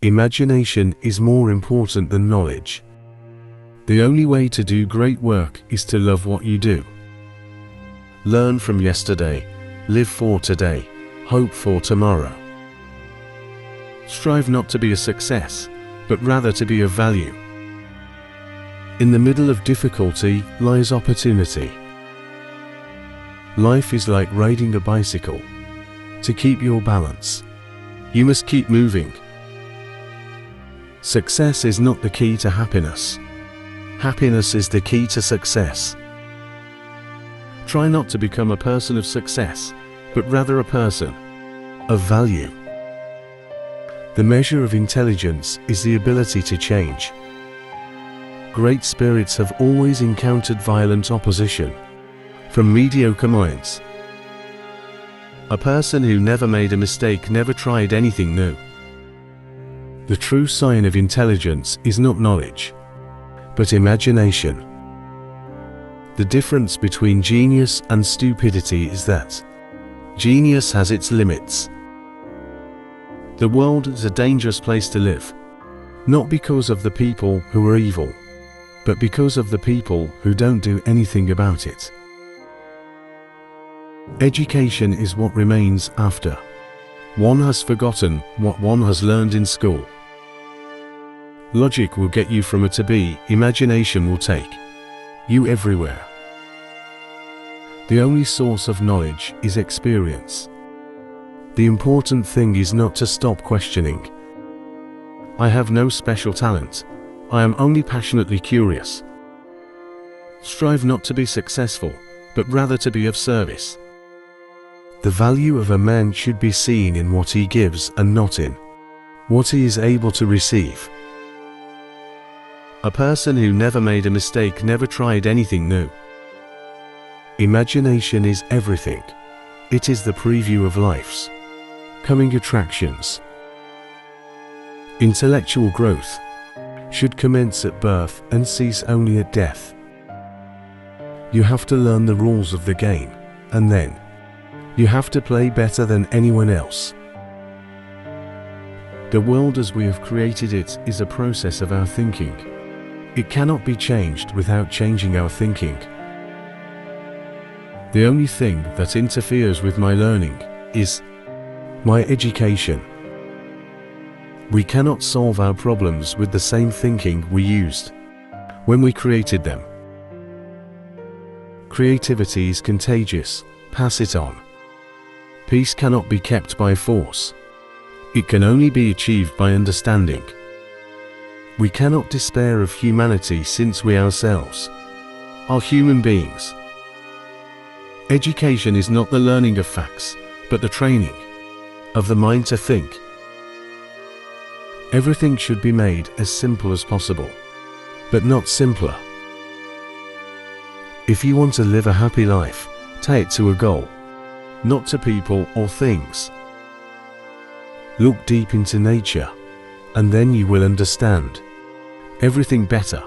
Imagination is more important than knowledge. The only way to do great work is to love what you do. Learn from yesterday, live for today, hope for tomorrow. Strive not to be a success, but rather to be of value. In the middle of difficulty lies opportunity. Life is like riding a bicycle. To keep your balance, you must keep moving. Success is not the key to happiness. Happiness is the key to success. Try not to become a person of success, but rather a person of value. The measure of intelligence is the ability to change. Great spirits have always encountered violent opposition from mediocre minds. A person who never made a mistake never tried anything new. The true sign of intelligence is not knowledge, but imagination. The difference between genius and stupidity is that genius has its limits. The world is a dangerous place to live, not because of the people who are evil, but because of the people who don't do anything about it. Education is what remains after one has forgotten what one has learned in school. Logic will get you from A to B, imagination will take you everywhere. The only source of knowledge is experience. The important thing is not to stop questioning. I have no special talent. I am only passionately curious. Strive not to be successful, but rather to be of service. The value of a man should be seen in what he gives and not in what he is able to receive. A person who never made a mistake never tried anything new. Imagination is everything. It is the preview of life's coming attractions. Intellectual growth should commence at birth and cease only at death. You have to learn the rules of the game, and then you have to play better than anyone else. The world as we have created it is a process of our thinking. It cannot be changed without changing our thinking. The only thing that interferes with my learning is my education. We cannot solve our problems with the same thinking we used when we created them. Creativity is contagious. Pass it on. Peace cannot be kept by force. It can only be achieved by understanding. We cannot despair of humanity since we ourselves are human beings. Education is not the learning of facts, but the training of the mind to think. Everything should be made as simple as possible, but not simpler. If you want to live a happy life, tie it to a goal, not to people or things. Look deep into nature, and then you will understand everything better.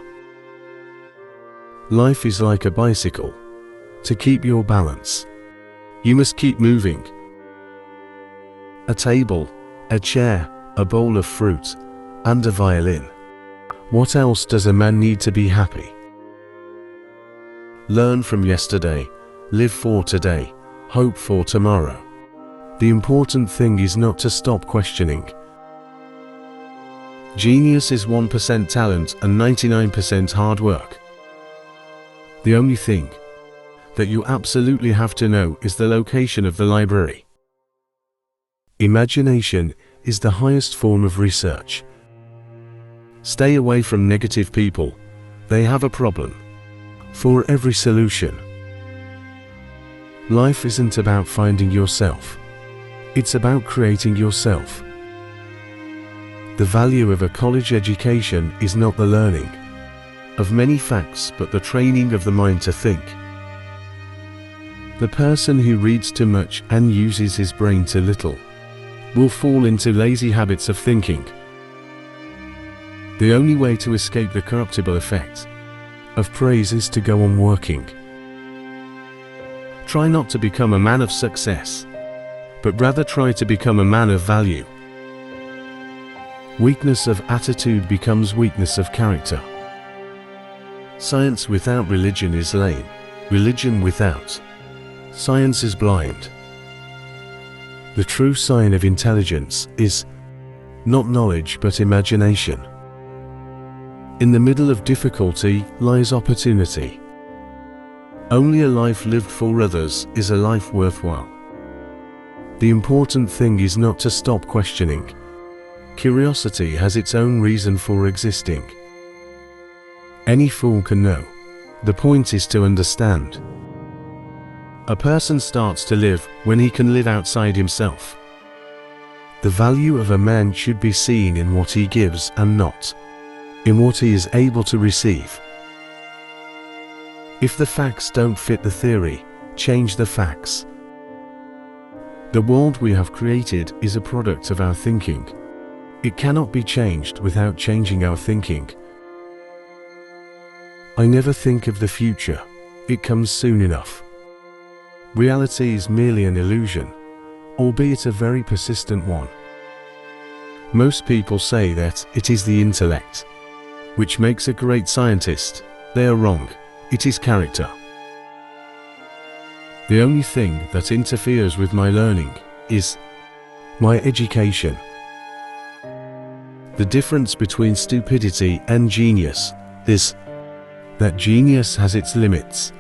Life is like a bicycle. To keep your balance, you must keep moving. A table, a chair, a bowl of fruit, and a violin. What else does a man need to be happy? Learn from yesterday, live for today, hope for tomorrow. The important thing is not to stop questioning. Genius is 1% talent and 99% hard work. The only thing that you absolutely have to know is the location of the library. Imagination is the highest form of research. Stay away from negative people. They have a problem for every solution. Life isn't about finding yourself. It's about creating yourself. The value of a college education is not the learning of many facts, but the training of the mind to think. The person who reads too much and uses his brain too little will fall into lazy habits of thinking. The only way to escape the corruptible effect of praise is to go on working. Try not to become a man of success, but rather try to become a man of value. Weakness of attitude becomes weakness of character. Science without religion is lame. Religion without science is blind. The true sign of intelligence is not knowledge but imagination. In the middle of difficulty lies opportunity. Only a life lived for others is a life worthwhile. The important thing is not to stop questioning. Curiosity has its own reason for existing. Any fool can know. The point is to understand. A person starts to live when he can live outside himself. The value of a man should be seen in what he gives and not in what he is able to receive. If the facts don't fit the theory, change the facts. The world we have created is a product of our thinking. It cannot be changed without changing our thinking. I never think of the future. It comes soon enough. Reality is merely an illusion, albeit a very persistent one. Most people say that it is the intellect which makes a great scientist. They are wrong. It is character. The only thing that interferes with my learning is my education. The difference between stupidity and genius is that genius has its limits.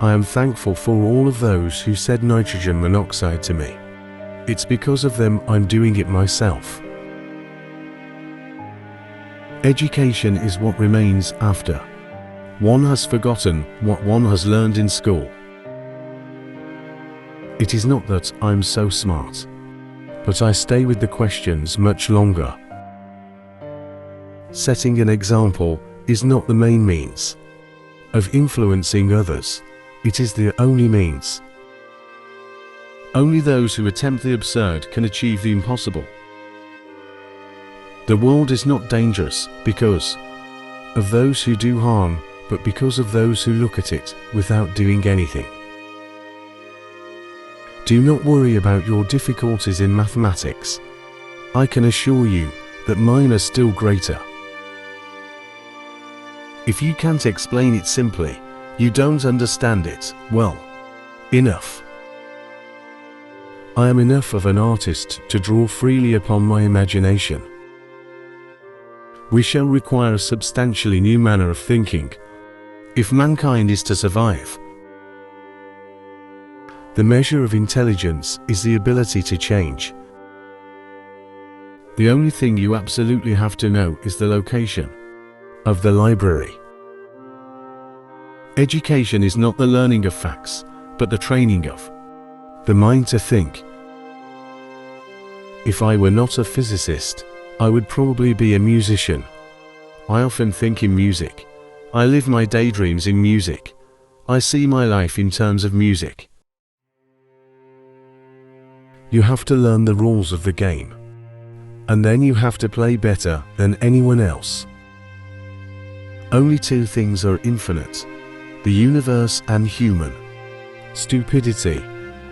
I am thankful for all of those who said nitrogen monoxide to me. It's because of them I'm doing it myself. Education is what remains after one has forgotten what one has learned in school. It is not that I'm so smart, but I stay with the questions much longer. Setting an example is not the main means of influencing others. It is the only means. Only those who attempt the absurd can achieve the impossible. The world is not dangerous because of those who do harm, but because of those who look at it without doing anything. Do not worry about your difficulties in mathematics. I can assure you that mine are still greater. If you can't explain it simply, you don't understand it well enough. I am enough of an artist to draw freely upon my imagination. We shall require a substantially new manner of thinking if mankind is to survive. The measure of intelligence is the ability to change. The only thing you absolutely have to know is the location of the library. Education is not the learning of facts, but the training of the mind to think. If I were not a physicist, I would probably be a musician. I often think in music. I live my daydreams in music. I see my life in terms of music. You have to learn the rules of the game, and then you have to play better than anyone else. Only two things are infinite: the universe and human stupidity,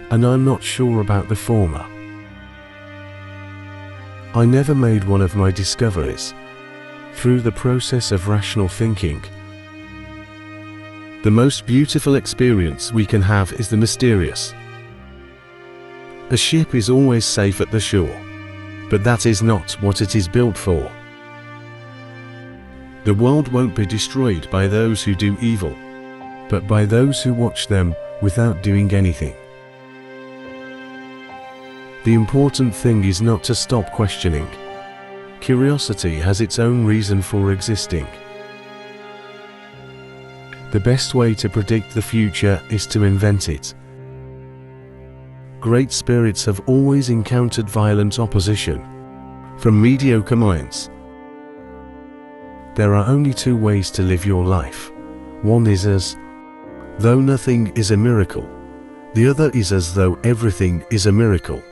and I'm not sure about the former. I never made one of my discoveries through the process of rational thinking. The most beautiful experience we can have is the mysterious. A ship is always safe at the shore, but that is not what it is built for. The world won't be destroyed by those who do evil, but by those who watch them without doing anything. The important thing is not to stop questioning. Curiosity has its own reason for existing. The best way to predict the future is to invent it. Great spirits have always encountered violent opposition from mediocre minds. There are only two ways to live your life. One is as though nothing is a miracle. The other is as though everything is a miracle.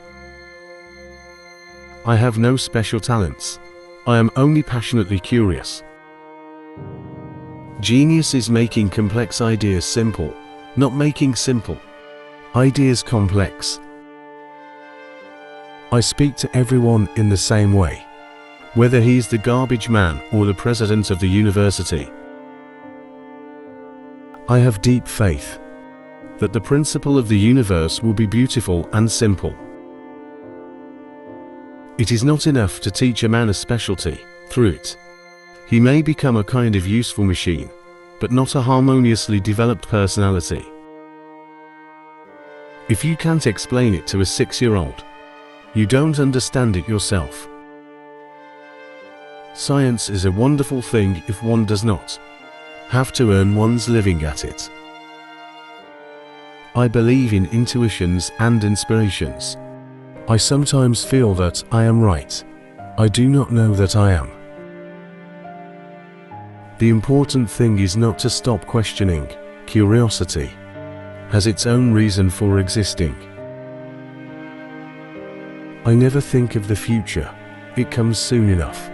I have no special talents. I am only passionately curious. Genius is making complex ideas simple, not making simple ideas complex. I speak to everyone in the same way, whether he's the garbage man or the president of the university. I have deep faith that the principle of the universe will be beautiful and simple. It is not enough to teach a man a specialty. Through it, he may become a kind of useful machine, but not a harmoniously developed personality. If you can't explain it to a 6-year-old, you don't understand it yourself. Science is a wonderful thing if one does not have to earn one's living at it. I believe in intuitions and inspirations. I sometimes feel that I am right. I do not know that I am. The important thing is not to stop questioning. Curiosity has its own reason for existing. I never think of the future. It comes soon enough.